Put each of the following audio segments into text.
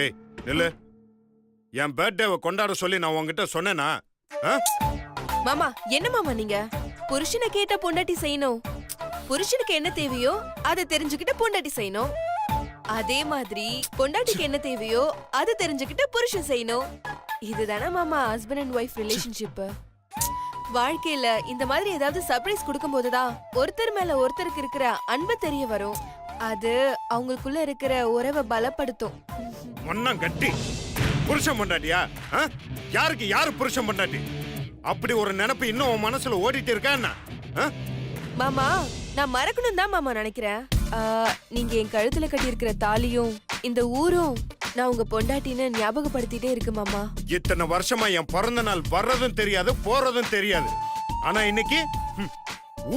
ஏய் நில்லு. என் பர்த்டேவை கொண்டாட சொல்லி நான் உங்ககிட்ட சொன்னேனா? மாமா என்ன மாமா நீங்க புருஷனை கேட்ட பொண்டாட்டி செய்யணும். புருஷனுக்கு என்ன தேவையோ அதை தெரிஞ்சுக்கிட்ட பொண்டாட்டி செய்யணும். அதே மாதிரி பொண்டாட்டிக்கு என்ன தேவையோ அதை தெரிஞ்சுக்கிட்ட புருஷன் செய்யணும். இதுதானே மாமா ஹஸ்பண்ட் அண்ட் ஒய்ஃப் ரிலேஷன்ஷிப். வாழ்க்கையில இந்த மாதிரி ஏதாவது சர்ப்ரைஸ் கொடுக்கும் போதுதான் ஒருத்தர் மேல ஒருத்தருக்கு இருக்கிற அன்பு தெரிய வரும். அது அவங்களுக்குள்ள இருக்கிற உறவை பலப்படுத்தும். ஒன்னும் கட்டி புருஷன் பொண்டாட்டியா? யாருக்கு யாரு புருஷன் பொண்டாட்டி? அப்படி ஒரு நினைப்பு இன்னும் உன் மனசுல ஓடிட்டு இருக்கா என்ன? மாமா நான் மறக்கணும் தான் மாமா நினைக்கிறேன். நீங்க என் கழுத்துல கட்டி இருக்கிற தாலியும் இந்த ஊரும் நான் உங்க பொண்டாட்டின்னு ஞாபகப்படுத்திட்டே இருக்கு மாமா. இத்தனை வருஷமா என் பிறந்த நாள் வர்றதும் தெரியாது போறதும் தெரியாது. ஆனா இன்னைக்கு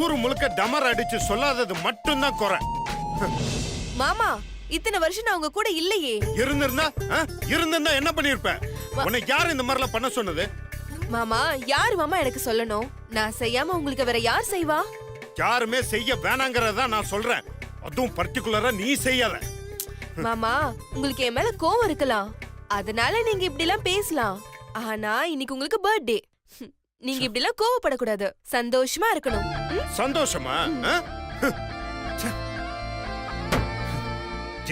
ஊரு முழுக்க டமர் அடிச்சு சொல்லாதது மட்டும்தான் குறை. மாமா இத்தனை வருஷம் நான் உங்க கூட இல்லையே. இருந்திருந்தா என்ன பண்ணிருப்ப? உனக்கு யாரு இந்த மாதிரிலாம் பண்ண சொன்னது? மாமா யாரு மாமா எனக்கு சொல்லணும்? நான் செய்யாம உங்களுக்கு வேற யார் செய்வா? யாருமே செய்ய வேணாங்கறத நான் சொல்றேன். அதுவும் பர்టిక్యులரா நீ செய்யாத. மாமா உங்களுக்கு என் மேல கோவம் இருக்கலாம், அதனால நீங்க இப்படி எல்லாம் பேசலாம். ஆனா இன்னைக்கு உங்களுக்கு பர்த்டே, நீங்க இப்படி எல்லாம் கோவப்படக்கூடாது, சந்தோஷமா இருக்கணும். சந்தோஷமா?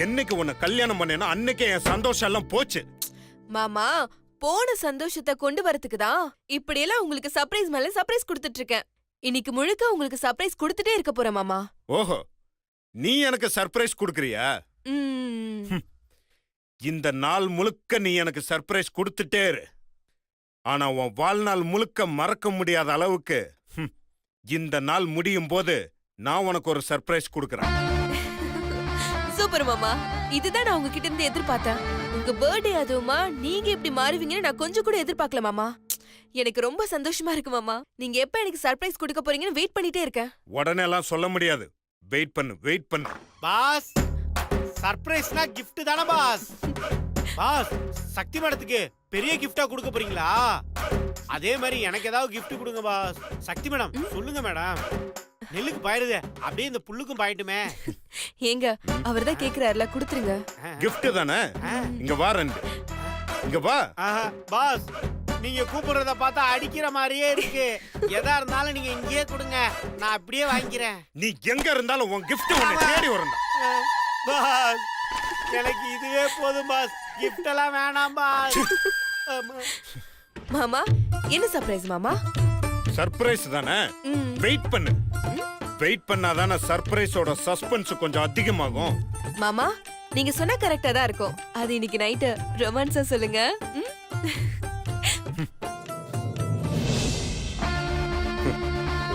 என்னைக்கு உன்னை கல்யாணம் பண்ணேன்னா அன்னைக்கே என் சந்தோஷம் எல்லாம் போச்சு. மாமா போன சந்தோஷத்தை கொண்டு வரதுக்கு தான் இப்படி எல்லாம் உங்களுக்கு சர்ப்ரைஸ் மேல சர்ப்ரைஸ் கொடுத்துட்டு இருக்கேன். இன்னைக்கு முழுக்க உங்களுக்கு சர்ப்ரைஸ் கொடுத்துட்டே இருக்க போறேன் மாமா. ஓஹோ, நீ எனக்கு சர்ப்ரைஸ் கொடுக்கறியா? இந்த நாள் முழுக்க நீ எனக்கு சர்ப்ரைஸ் கொடுத்துட்டே இரு. ஆனா உன் வாழ்நாள் முழுக்க மறக்க முடியாத அளவுக்கு இந்த நாள் முடியும் போது நான் உனக்கு ஒரு சர்ப்ரைஸ் கொடுக்கறேன். சூப்பர் மாமா, இதுதான் நான் உங்ககிட்ட இருந்து எதிர்பார்த்தேன். உங்க பர்த்டே அதுவுமா நீங்க இப்படி மாறுவீங்கன்னு நான் கொஞ்சம் கூட எதிர்பார்க்கல மாமா. எனக்கு ரொம்ப சந்தோஷமா இருக்கு மாமா. நீங்க எப்ப எனக்கு சர்ப்ரைஸ் கொடுக்க போறீங்கன்னு வெயிட் பண்ணிட்டே இருக்கேன். உடனே எல்லாம் சொல்ல முடியாது, வெயிட் பண்ணு. பாஸ், சர்ப்ரைஸ்னா gift தான பாஸ்? பாஸ், சக்தி மேடத்துக்கு பெரிய gift-ஆ கொடுக்க போறீங்களா? அதே மாதிரி எனக்கு ஏதாவது gift கொடுங்க பாஸ். சக்தி மேடம் சொல்லுங்க மேடம். நெல்லுக்கு பாயிருதே, அப்படியே இந்த புல்லுக்கும் பாயிட்டுமே. ஏங்க அவர்தான் கேக்குறாருல, கொடுத்துருங்க. gift தானே? இங்க வா ரெண்டு. இங்க வா. பாஸ், நீங்க கூப்பிடுறத பார்த்தா அடிக்கிற மாதிரியே இருக்கு. எதா இருந்தாலும் நீங்க இங்கேயே கொடுங்க, நான் அப்படியே வாங்கிக்கிறேன். நீ எங்க இருந்தாலும் உன் gift உன்னை தேடி வரணும். பாஸ், எனக்கு இதுவே போதும் பாஸ், gift எல்லாம் வேணாம் பாஸ். மாமா என்ன சர்ப்ரைஸ் மாமா? சர்ப்ரைஸ் தானே? வெயிட் பண்ணு. வெயிட் பண்ணாதானே சர்ப்ரைஸோட சஸ்பென்ஸ் கொஞ்சம் அதிகமாகும். மாமா நீங்க சொன்ன கரெக்டா தான் இருக்கும். அது இன்னைக்கு நைட் ரொமான்ஸா சொல்லுங்க.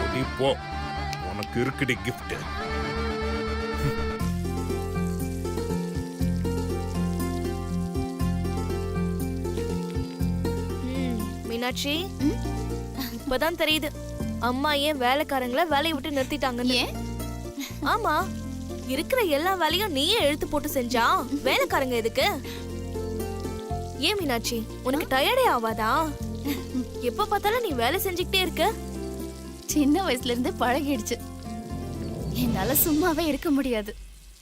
ஓடி போ, உனக்கு இருக்குடி gift. மீனாட்சி, இப்பதான் தெரியுது அம்மா ஏன் வேலைக்காரங்களை வேலையை விட்டு நிறுத்திட்டாங்கன்னு. ஆமா, இருக்கிற எல்லா வேலையும் நீயே எழுத்து போட்டு செஞ்சா வேலைக்காரங்க எதுக்கு? ஏன் மீனாட்சி, உனக்கு டயர்டே ஆவாதா? எப்ப பார்த்தாலும் நீ வேலை செஞ்சுக்கிட்டே இருக்க. சின்ன வயசுல இருந்து பழகிடுச்சு, என்னால சும்மாவே இருக்க முடியாது.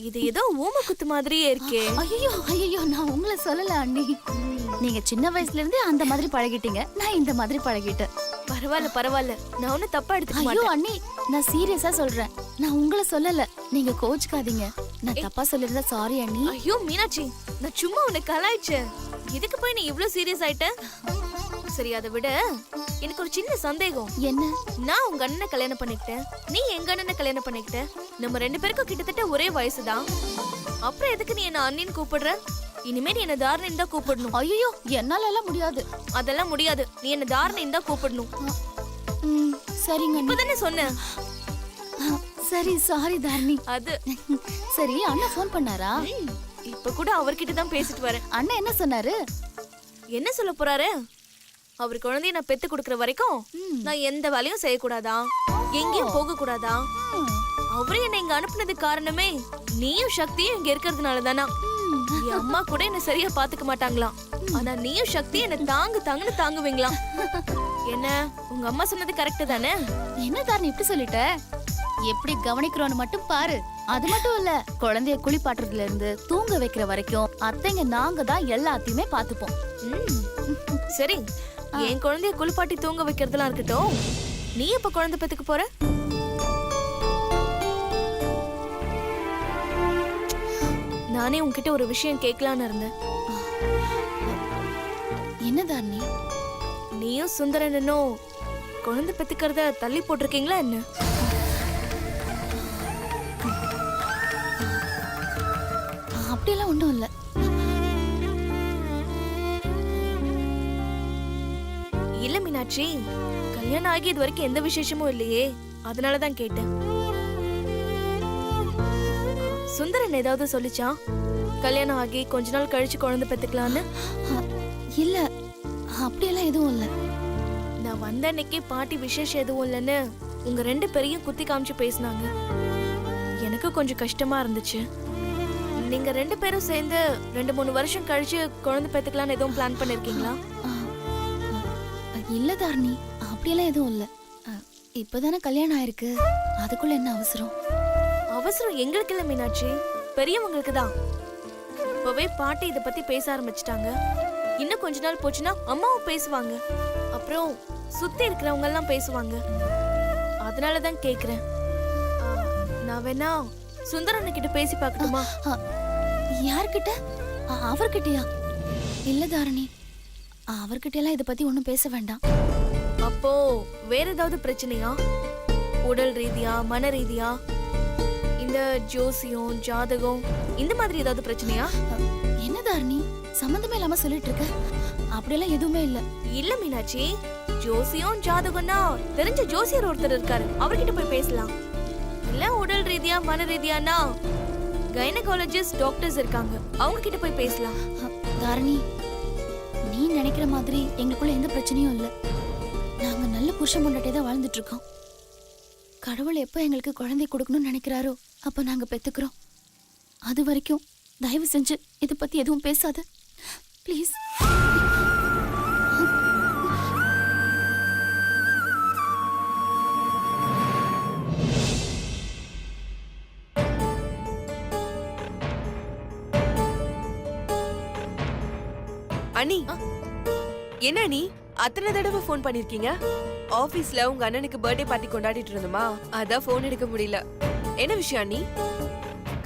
இது ஏதோ ஊம குத்து மாதிரியே இருக்கே. ஐயோ ஐயோ, நான் உங்களை சொல்லல அண்ணி. நீங்க சின்ன வயசுல இருந்து அந்த மாதிரி பழகிட்டீங்க, நான் இந்த மாதிரி பழகிட்டேன். பரவாயில்ல பரவாயில்ல, நான் ஒன்னும் தப்பா எடுத்துக்க மாட்டேன். ஐயோ அண்ணி, நான் சீரியஸா சொல்றேன், நான் உங்களை சொல்லல, நீங்க கோச்சுக்காதீங்க. நான் தப்பா சொல்லிருந்தா சாரி அண்ணி. ஐயோ மீனாட்சி, நான் சும்மா உன்னை கலாய்ச்சேன். இதுக்கு போய் நீ இவ்ளோ சீரியஸ் ஆயிட்ட? சரி, அதை விட எனக்கு ஒரு சின்ன சந்தேகம். என்ன? நான் உங்க அண்ணனை கல்யாணம் பண்ணிக்கிட்டேன், நீ எங்க அண்ணனை கல்யாணம் பண்ணிக்கிட்ட. நம்ம 2 பேருக்கும் கிட்டத்தட்ட ஒரே வயசுதான். அப்புறம் எதுக்கு நீ என்ன அண்ணின்னு கூப்பிடுற? இனிமே நீ என்ன தாரணின்னு தான் கூப்பிடணும். ஐயோ, என்னால எல்லாம் முடியாது. அதெல்லாம் முடியாது, நீ என்ன தாரணின்னு தான் கூப்பிடணும். சரிங்க அண்ணி. இப்பதானே சொன்னேன். சரி, சாரி தாரணி. அது சரி, அண்ணா ஃபோன் பண்ணாரா? இப்ப கூட அவர்கிட்ட தான் பேசிட்டு வரேன். அண்ணா என்ன சொன்னாரு? என்ன சொல்ல போறாரு? அவர் குழந்தைய நான் பெத்து கொடுக்கற வரைக்கும் நான் எந்த வேலையும் செய்யக்கூடாதா, எங்கேயும் போக கூடாதா. அவரு என்ன இங்க அனுப்புனதுக்கு காரணமே நீயும் சக்தியும் இங்க இருக்கிறதுனால தானா. என் அம்மா கூட என்ன சரியா பாத்துக்க மாட்டாங்களாம், ஆனா நீயும் சக்தி என்ன தாங்குன்னு தாங்குவீங்களாம். என்ன, உங்க அம்மா சொன்னது கரெக்ட் தானே? என்ன தாரணி இப்படி சொல்லிட்ட? எப்படி கவனிக்கிறோன்னு மட்டும் பாரு. அது மட்டும் இல்ல, குழந்தைய குளிப்பாட்டுறதுல இருந்து தூங்க வைக்கிற வரைக்கும் அத்தைங்க நாங்க தான் எல்லாத்தையுமே பாத்துப்போம். சரி, என் குழந்தைய குளிப்பாட்டி தூங்க வைக்கிறதுலாம் இருக்கட்டும், நீ எப்ப குழந்தை பெத்துக்க போற? நானே உன்கிட்ட ஒரு விஷயம் கேட்கலான்னு இருந்தேன். என்ன தாரணி? நீயும் சுந்தரனும் குழந்தை பெத்துக்கிறத தள்ளி போட்டிருக்கீங்களா என்ன? அப்படியெல்லாம் ஒண்ணும் இல்ல. இல்ல மீனாட்சி, கல்யாணம் ஆகி இது வரைக்கும் எந்த விசேஷமும் இல்லையே, அதனாலதான் கேட்டேன். சுந்தரன் ஏதாவது சொல்லிச்சா கல்யாணம் ஆகி கொஞ்ச நாள் கழிச்சு குழந்தை பெத்துக்கலான்னு? இல்ல, அப்படியெல்லாம் எதுவும் இல்ல. நான் வந்த அன்னைக்கே பாட்டி விசேஷம் எதுவும் இல்லைன்னு உங்க 2 பேரையும் குத்தி காமிச்சு பேசினாங்க. எனக்கு கொஞ்சம் கஷ்டமா இருந்துச்சு. நீங்க 2 பேரும் சேர்ந்து 2-3 வருஷம் கழிச்சு குழந்தை பெத்துக்கலான்னு எதுவும் பிளான் பண்ணிருக்கீங்களா? இல்ல தாரணி, அப்படியெல்லாம் எதுவும் இல்ல. இப்பதானே கல்யாணம் ஆயிருக்கு, அதுக்குள்ள என்ன அவசரம்? அவசரம் எங்களுக்கு இல்ல மீனாட்சி, பெரியவங்களுக்கு தான். இப்பவே பாட்டி இத பத்தி பேச ஆரம்பிச்சிட்டாங்க. இன்னும் கொஞ்ச நாள் போச்சுன்னா அம்மாவும் பேசுவாங்க, அப்புறம் சுத்தி இருக்கிறவங்க எல்லாம் பேசுவாங்க. அதனாலதான் கேக்குறேன். நான் வேணா சுந்தரன் கிட்ட பேசி பார்க்கட்டுமா? யார்கிட்ட? அவர்கிட்டயா? இல்ல தாரணி, அவர்கிட்ட எல்லாம் இத பத்தி ஒண்ணும் பேச வேண்டாம். அப்போ வேற ஏதாவது பிரச்சனையா? உடல் ரீதியா, மன ரீதியா, இந்த ஜோசியம் ஜாதகம் இந்த மாதிரி ஏதாவது பிரச்சனையா? என்ன தாரணி, சம்பந்தமே இல்லாம சொல்லிட்டு இருக்க? அப்படியெல்லாம் எதுவுமே இல்ல. இல்ல மீனாட்சி, ஜோசியம் ஜாதகம்னா தெரிஞ்ச ஜோசியர் ஒருத்தர் இருக்காரு, அவர்கிட்ட போய் பேசலாம். இல்ல உடல் ரீதியா மன ரீதியானா கைனகாலஜிஸ்ட் டாக்டர்ஸ் இருக்காங்க, அவங்க கிட்ட போய் பேசலாம். தாரணி, நீ நினைக்கிற மாதிரி எங்களுக்குள்ள எந்த பிரச்சனையும் இல்ல. நாங்க நல்ல புருஷன் பொண்டாட்டியே தான் வாழ்ந்துட்டு இருக்கோம். கடவுள் எப்ப எங்களுக்கு குழந்தை கொடுக்கணும்னு நினைக்கிறாரோ அப்ப நாங்க பெத்துக்கிறோம். அது வரைக்கும் தயவு செஞ்சு இத பத்தி எதுவும் பேசாத ப்ளீஸ். அண்ணி, என்ன அண்ணி அத்தனை தடவை ஃபோன் பண்ணிருக்கீங்க? ஆபீஸ்ல உங்க அண்ணனுக்கு பர்த்டே பார்ட்டி கொண்டாடிட்டு இருந்தோமா, அதான் ஃபோன் எடுக்க முடியல. என்ன விஷயம் அண்ணி?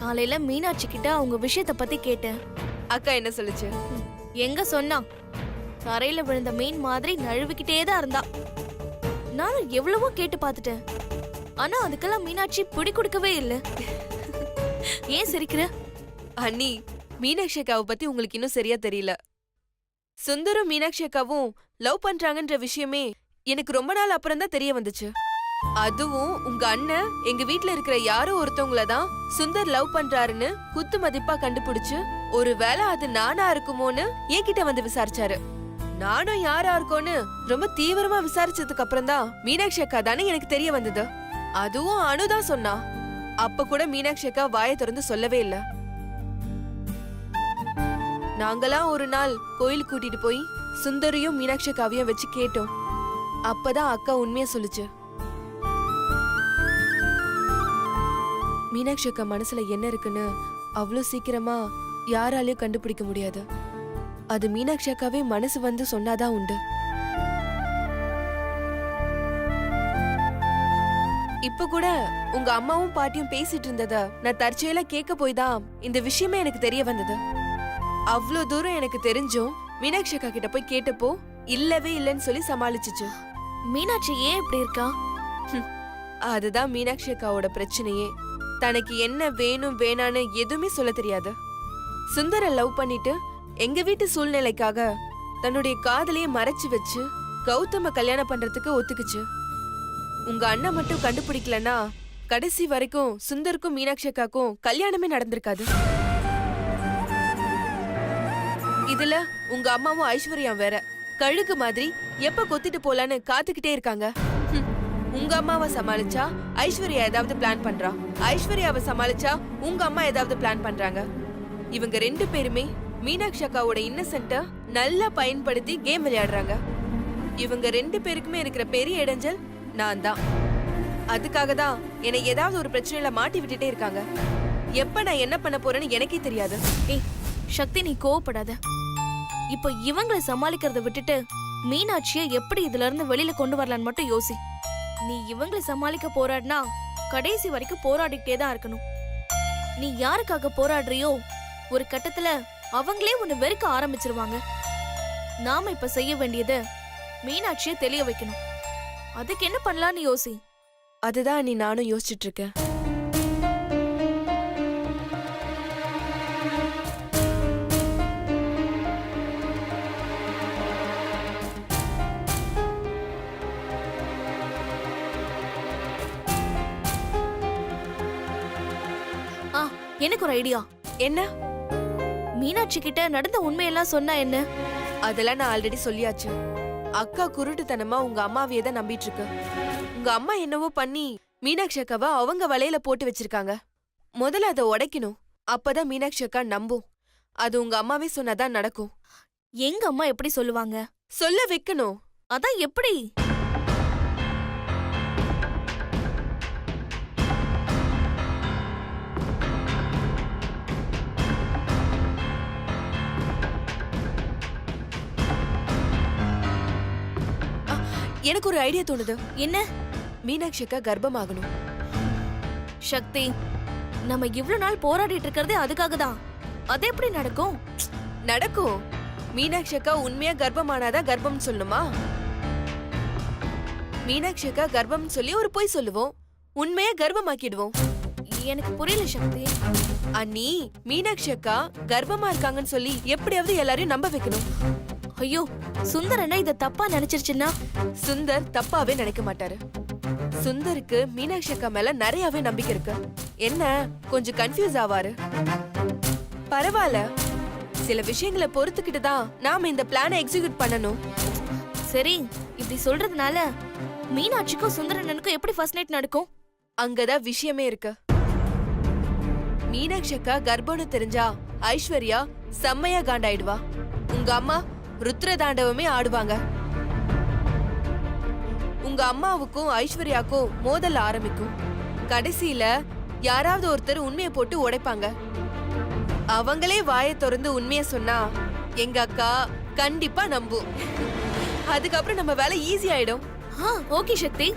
காலையில மீனாட்சி கிட்ட அவங்க விஷயத்த பத்தி கேட்டேன். அக்கா என்ன சொல்லுச்சு? எங்க சொன்னா, தரையில விழுந்த மீன் மாதிரி நழுவிக்கிட்டே தான் இருந்தா. நானும் எவ்வளவோ கேட்டு பார்த்துட்டேன், ஆனா அதுக்கெல்லாம் மீனாட்சி பிடி கொடுக்கவே இல்ல. ஏன் சிரிக்கிற? அண்ணி, மீனாட்சி அக்காவை பத்தி உங்களுக்கு இன்னும் சரியா தெரியல. சுந்தரும் மீனாட்சி அக்காவும் லவ் பண்றாங்கன்ற விஷயமே எனக்கு ரொம்ப நாள் அப்புறம் தான் தெரிய வந்துச்சு. அதுவும் உங்க அண்ணன் எங்க வீட்ல இருக்கிற யாரோ ஒருத்தவங்கள தான் சுந்தர் லவ் பண்றாருன்னு குத்து மதிப்பா கண்டுபிடிச்சு, ஒருவேளை அது நானா இருக்குமோன்னு என்கிட்ட வந்து விசாரிச்சாரு. நானும் யாரா இருக்கோன்னு ரொம்ப தீவிரமா விசாரிச்சதுக்கு அப்புறம் தான் மீனாட்சி அக்கா தானே எனக்கு தெரிய வந்தது. அதுவும் அனுதான் சொன்னா. அப்ப கூட மீனாட்சி அக்கா வாயை திறந்து சொல்லவே இல்ல. நாங்களாம் ஒரு நாள் கோயில் கூட்டிட்டு போய் சுந்தரியும் மீனாட்சி அக்காவையும் வச்சு கேட்டோம். அப்பதான் அக்கா உண்மையா சொல்லுச்சு. மீனாட்சி அக்கா மனசுல என்ன இருக்குன்னு அவ்வளவு சீக்கிரமா யாராலையும் கண்டுபிடிக்க முடியாது. அது மீனாட்சி அக்காவே மனசு வந்து சொன்னாதான் உண்டு. இப்ப கூட உங்க அம்மாவும் பாட்டியும் பேசிட்டு இருந்தத நான் தற்செயலா கேட்க போய் தான் இந்த விஷயமே எனக்கு தெரிய வந்தது. அவ்ளோ தூரம் எனக்கு தெரிஞ்சும் மீனாட்சி அக்கா கிட்ட போய் கேட்டப்போ இல்லவே இல்லைன்னு சொல்லி சமாளிச்சுச்சு. மீனாட்சி ஏன் இப்படி இருக்கா? அதுதான் மீனாட்சி அக்காவோட பிரச்சனையே. தனக்கு என்ன வேணும் வேணான்னு எதுவுமே சொல்ல தெரியாது. சுந்தர லவ் பண்ணிட்டு எங்க வீட்டு சூழ்நிலைக்காக தன்னுடைய காதலையே மறைச்சு வச்சு கௌதம கல்யாணம் பண்றதுக்கு ஒத்துக்குச்சு. உங்க அண்ணன் மட்டும் கண்டுபிடிக்கலன்னா கடைசி வரைக்கும் சுந்தருக்கும் மீனாட்சி அக்காக்கும் கல்யாணமே நடந்திருக்காது. இதுல உங்க அம்மாவும் ஐஸ்வர்யா வேற கழுகு மாதிரி எப்ப கொத்திட்டு போலான்னு காத்துக்கிட்டே இருக்காங்க. உங்க அம்மாவை சமாளிச்சா ஐஸ்வர்யா ஏதாவது பிளான் பண்றா, ஐஸ்வர்யாவை சமாளிச்சா உங்க அம்மா ஏதாவது பிளான் பண்றாங்க. இவங்க 2 பேருமே மீனாட்சி அக்காவோட இன்னசென்ட்ட நல்லா பயன்படுத்தி கேம் விளையாடுறாங்க. இவங்க 2 பேருக்குமே இருக்கிற பெரிய இடைஞ்சல் நான் தான். அதுக்காக தான் என்னை ஏதாவது ஒரு பிரச்சனையில மாட்டி விட்டுட்டே இருக்காங்க. எப்ப நான் என்ன பண்ண போறேன்னு எனக்கே தெரியாது. ஏய் சக்தி, நீ கோவப்படாத. இப்போ இவங்களை சமாளிக்கிறத விட்டுட்டு மீனாட்சியை எப்படி இதுல இருந்து வெளியில கொண்டு வரலான்னு மட்டும் யோசி. நீ இவங்களை சமாளிக்க போராடினா கடைசி வரைக்கும் போராடிக்கிட்டே தான் இருக்கணும். நீ யாருக்காக போராடுறியோ ஒரு கட்டத்துல அவங்களே உன்னை வெறுக்க ஆரம்பிச்சிருவாங்க. நாம இப்ப செய்ய வேண்டியது மீனாட்சியை தெளிய வைக்கணும். அதுக்கு என்ன பண்ணலாம்னு யோசி. அதுதான் நீ நானும் யோசிச்சுட்டு இருக்கேன். எனக்கு ஒரு ஐடியா. என்ன? மீனாட்சி கிட்ட நடந்த உண்மையெல்லாம் சொன்னா என்ன? அதெல்லாம் நான் ஆல்ரெடி சொல்லியாச்சு. அக்கா குருட்டுத்தனமா உங்க அம்மாவையே தான் நம்பிட்டு இருக்கு. உங்க அம்மா என்னவோ பண்ணி மீனாட்சி அக்காவை அவங்க வலையில போட்டு வச்சிருக்காங்க. முதல்ல அதை உடைக்கணும். அப்பதான் மீனாட்சி அக்கா நம்பும். அது உங்க அம்மாவே சொன்னாதான் நடக்கும். எங்க அம்மா எப்படி சொல்லுவாங்க? சொல்ல வைக்கணும். அதான் எப்படி? எனக்கு ஒரு ஐடியா தோணுது. என்ன? மீனாட்சி அக்கா கர்ப்பமாகணும். சக்தி, நம்ம இவ்ளோ நாள் போராடிட்டு இருக்கிறதே அதுக்காக தான். அது எப்படி நடக்கும்? நடக்கும். மீனாட்சி அக்கா உண்மையா கர்ப்பமானாதான் கர்ப்பம் சொல்லணுமா? மீனாட்சி அக்கா கர்ப்பம் சொல்லி ஒரு பொய் சொல்லுவோம், உண்மையா கர்ப்பமாக்கிடுவோம். எனக்கு புரியல சக்தி. அண்ணி, மீனாட்சி அக்கா கர்ப்பமா இருக்காங்கன்னு சொல்லி எப்படியாவது எல்லாரையும் நம்ப வைக்கணும். ஐயோ, சுந்தர் என்ன இத தப்பா நினைச்சிருச்சுன்னா? சுந்தர் தப்பாவே நினைக்க மாட்டாரு. சுந்தருக்கு மீனாட்சி அக்கா மேல நிறையவே நம்பிக்கை இருக்கு. என்ன கொஞ்சம் கன்ஃபியூஸ் ஆவாரு. பரவாயில்ல, சில விஷயங்களை பொறுத்துக்கிட்டு தான் நாம இந்த பிளானை எக்ஸிக்யூட் பண்ணணும். சரி, இப்படி சொல்றதுனால மீனாட்சிக்கும் சுந்தரனுக்கும் எப்படி ஃபர்ஸ்ட் நைட் நடக்கும்? அங்கதான் விஷயமே இருக்கு. மீனாட்சி அக்கா கர்ப்பம்னு தெரிஞ்சா ஐஸ்வர்யா செம்மையா காண்டாயிடுவா. உங்க அம்மா ருத்ர தாண்டவமே ஆடுவாங்க. உங்க அம்மாவுக்கும் ஐஸ்வர்யாக்கும் மோதல் ஆரம்பிக்கும். கடைசியில யாராவது ஒருத்தர் உண்மையை போட்டு உடைப்பாங்க. அவங்களே வாயை திறந்து உண்மையை சொன்னா எங்க அக்கா கண்டிப்பா நம்பும். அதுக்கப்புறம் நம்ம வேலை ஈஸி ஆயிடும். ஓகே சக்தி,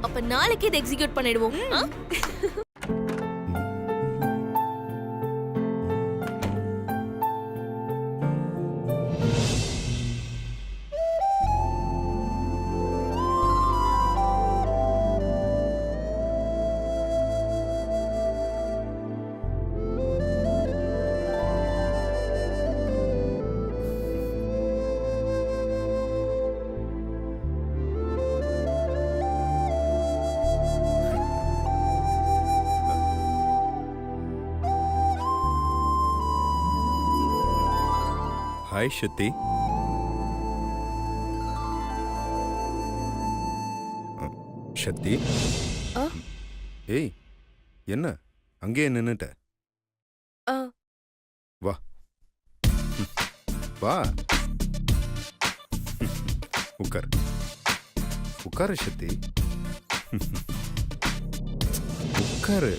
அப்ப நாளைக்கு இதை எக்ஸிக்யூட் பண்ணிடுவோம். ஹாய் சக்தி. சக்தி, ஏய் என்ன அங்கேயே நின்னுட்ட? வா வா, உட்கார் உட்காரு சக்தி, உட்காரு.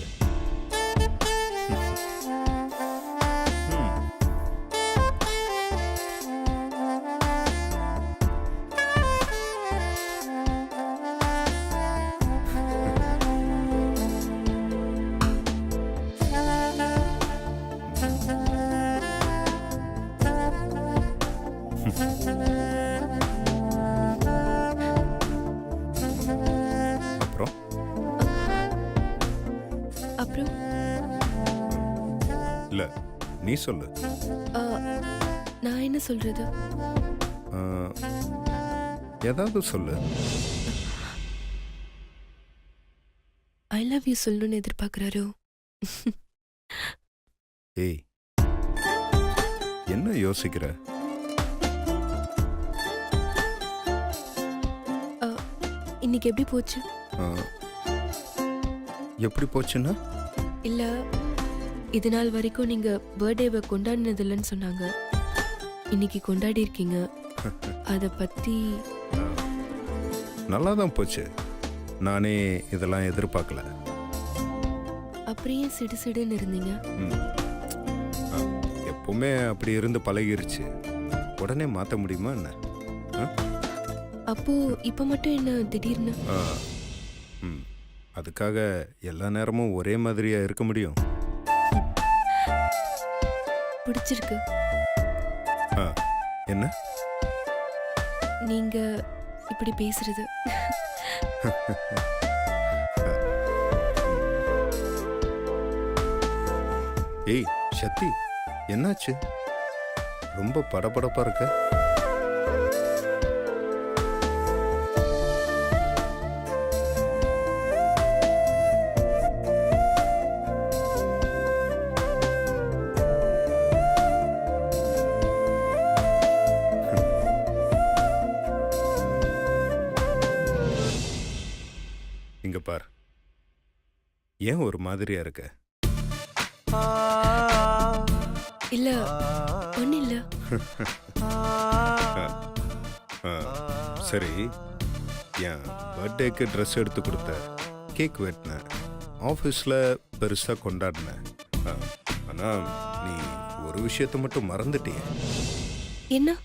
நீ சொல்லு. நான் என்ன சொல்றது? ஆ, ஏதாவது சொல்லு. ஐ லவ் யூ சொல்லணும்னு எதிர்பார்க்கறாரோ? ஏய், என்ன யோசிக்கிற? இன்னைக்கு எப்படி போச்சு? ஆ, எப்படி போச்சுன்னா? இல்ல, இது நாள் வரைக்கும் நீங்க பர்த்டேவை கொண்டாடினது இல்லைன்னு சொன்னாங்க. இன்னைக்கு கொண்டாடி இருக்கீங்க. அத பத்தி நல்லா தான் போச்சு. நானே இதெல்லாம் எதிர்பார்க்கல. அப்படியே சிடுசிடுன்னு இருந்தீங்க. ம். ஆ, எப்பவுமே அப்படி இருந்து பழகிருச்சு. உடனே மாற்ற முடியுமா என்ன? ஆ? அப்போ இப்ப மட்டும் என்ன திடீர்னு? ஆ, ம். அதுக்காக எல்லா நேரமும் ஒரே மாதிரியா இருக்க முடியும்? பிடிச்சிருக்கு. ஆ, என்ன? நீங்க இப்படி பேசுறது. ஏய் சக்தி, என்னாச்சு? ரொம்ப படபடப்பா இருக்க. இங்க பார், ஏன் ஒரு மாதிரியா இருக்க? இல்ல, ஒண்ணு இல்ல. ஆ, சரி, என் பர்த்டேக்கு ட்ரெஸ் எடுத்து கொடுத்த, கேக் வெட்டினேன், ஆஃபீஸில் பெருசாக கொண்டாடினேன். ஆ, ஆனா நீ ஒரு விஷயத்த மட்டும் மறந்துட்டியே. என்ன?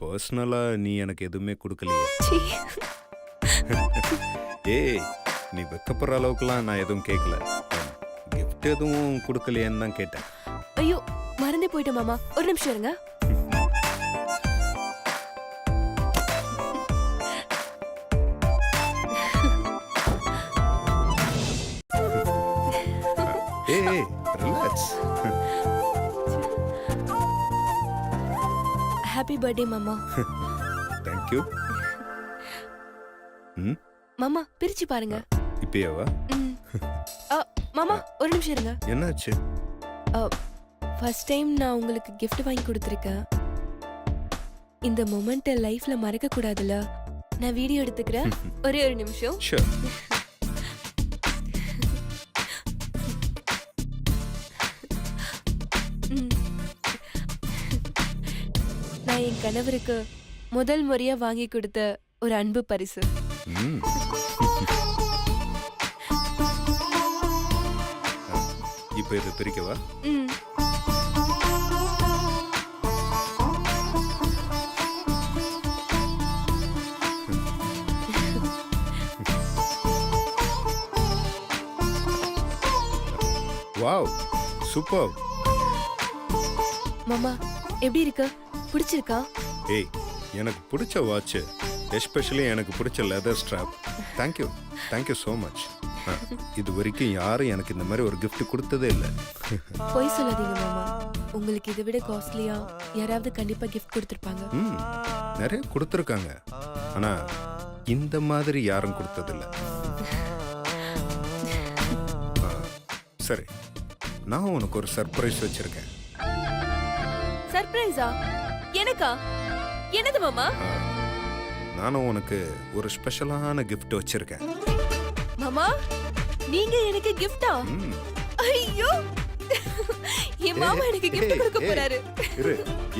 பர்சனலாக நீ எனக்கு எதுவுமே கொடுக்கலையே. சீ. ஏய், நீ வெக்கப்படுற அளவுக்குலாம் நான் எதுவும் கேட்கல. கிஃப்ட் எதுவும் கொடுக்கலையேன்னு தான் கேட்டேன். ஐயோ, மறந்தே போயிட்டேன் மாமா. ஒரு நிமிஷம் இருங்க. ஏய், ரிலாக்ஸ். ஹாப்பி பர்த்டே மாமா. தேங்க்யூ. ம், மாமா பிரிச்சு பாருங்க. இப்பயேவா? ம். மாமா ஒரு நிமிஷம் இருங்க. என்னாச்சு? ஃபர்ஸ்ட் டைம் நான் உங்களுக்கு gift வாங்கி கொடுத்துருக்கேன். இந்த மொமெண்ட்டை லைஃப்ல மறக்க கூடாதுல. நான் வீடியோ எடுத்துக்கிறேன். ஒரே ஒரு நிமிஷம். ஷூர். ம். நான் என் கணவருக்கு முதல் முறையா வாங்கி கொடுத்த ஒரு அன்பு பரிசு. ம். இப்போ இது பிரிக்கவா? ம். Wow, super. மாமா எப்படி இருக்கு? பிடிச்சிருக்கா? ஏய், எனக்கு பிடிச்ச வாட்ச், எஸ்பெஷலி எனக்கு பிடிச்ச leather strap. Thank you, thank you so much. இது வரைக்கும் யாரும் எனக்கு இந்த மாதிரி ஒரு gift கொடுத்ததே இல்லை. பொய் சொல்லாதீங்க மாமா. உங்களுக்கு இதை விட காஸ்ட்லியா யாராவது கண்டிப்பா gift கொடுத்திருப்பாங்க. ம், நிறைய கொடுத்துருக்காங்க, ஆனா இந்த மாதிரி யாரும் கொடுத்ததில்ல. சரி, நான் உனக்கு ஒரு சர்ப்ரைஸ் வச்சிருக்கேன். சர்ப்ரைஸா? எனக்கா? என்னது மாமா? நானும் உனக்கு ஒரு ஸ்பெஷலான gift வச்சிருக்கேன். மாமா நீங்க எனக்கு gift-ஆ? ம். ஐயோ, என் மாமா எனக்கு gift ஏய், கொடுக்க ஏய், போறாரு. இரு,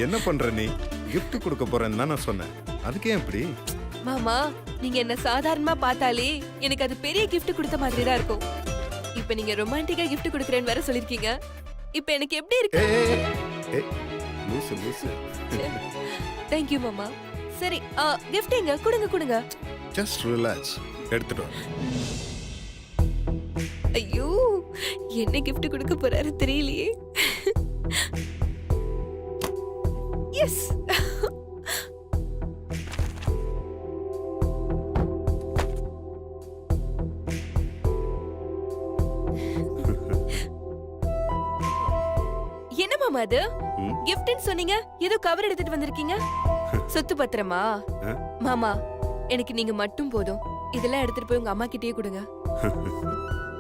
என்ன பண்ற நீ? gift கொடுக்க போறேன்னு தான் நான் சொன்னேன். அதுக்கே எப்படி? மாமா நீங்க என்ன சாதாரணமா பார்த்தாலே எனக்கு அது பெரிய gift கொடுத்த மாதிரி தான் இருக்கும். இப்போ நீங்க ரொமான்டிக்கா gift கொடுக்கறேன்னு வேற சொல்லிருக்கீங்க. இப்போ எனக்கு எப்படி இருக்கு? ஏய், லூசு லூசு. Thank you மாமா. சரி, gift எங்க? கொடுங்க கொடுங்க. ஜஸ்ட் ரிலாக்ஸ், எடுத்துட்டு வா. ஐயோ, என்ன gift கொடுக்க போறாரு தெரியலையே. எஸ். மாமா அது ம். கிஃப்ட்னு சொன்னீங்க ஏதோ கவர் எடுத்துட்டு வந்திருக்கீங்க சொத்து பத்திரமா ஆ? மாமா எனக்கு நீங்க மட்டும் போதும் இதெல்லாம் எடுத்துட்டு போய் உங்க அம்மா கிட்டயே கொடுங்க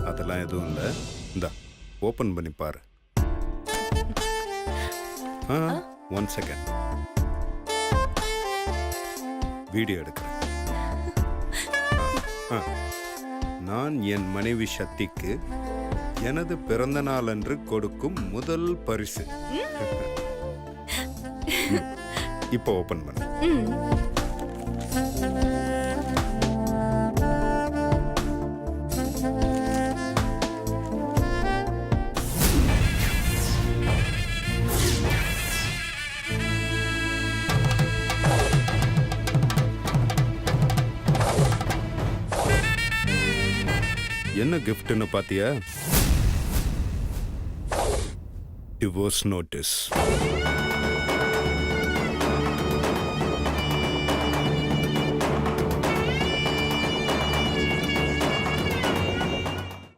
அதெல்லாம் எதுவும் இல்ல. இந்தா ஓபன் பண்ணி பாரு. 1 செகண்ட். வீடியோ எடுக்கிறேன். ஆ. நான் என் மனைவி சக்திக்கு எனது பிறந்த நாளன்று கொடுக்கும் முதல் பரிசு. இப்போ ஓபன் பண்ணு. ம். என்ன கிஃப்ட்னு பாத்தியா? Divorce notice.